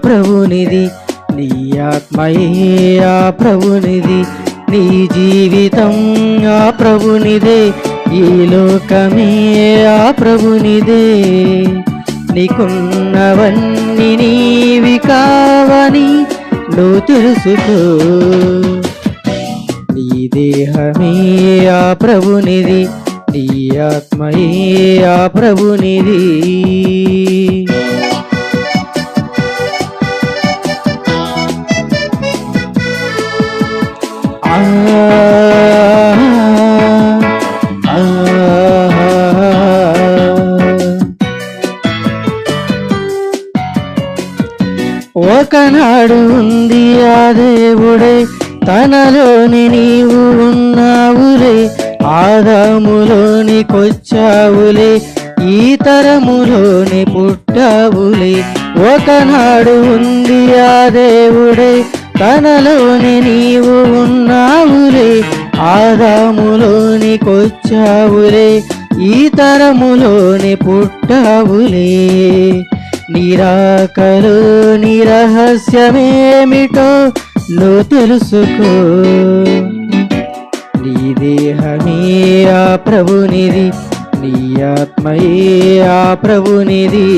ప్రభునిది, నీ ఆత్మయే ఆ ప్రభునిది, నీ జీవితం ఆ ప్రభునిదే, ఈ లోకమే ఆ ప్రభునిదే. నీకున్నవన్నీ నీవి కావని నువ్వు తెలుసుకో, నీ దేహమే ఆ ప్రభునిది, నీ ఆత్మయే ఆ ప్రభునిది. ఒకనాడు ఉంది ఆ దేవుడే, తనలోని నీవు ఉన్నావులే, ఆదాములోనికొచ్చావులే, ఈ తరములోని పుట్టావులే. ఒకనాడు ఉంది ఆ దేవుడే, తనలోని నీవు ఉన్నావులే, ఆదాములోనికొచ్చావులే, ఈ తరములోని పుట్టావులే. నిరాకలో నీ రహస్యమేమిటో నువ్వు తెలుసుకో, నీ దేహమే ఆ ప్రభునిది, నీ ఆత్మయే ఆ ప్రభునిది.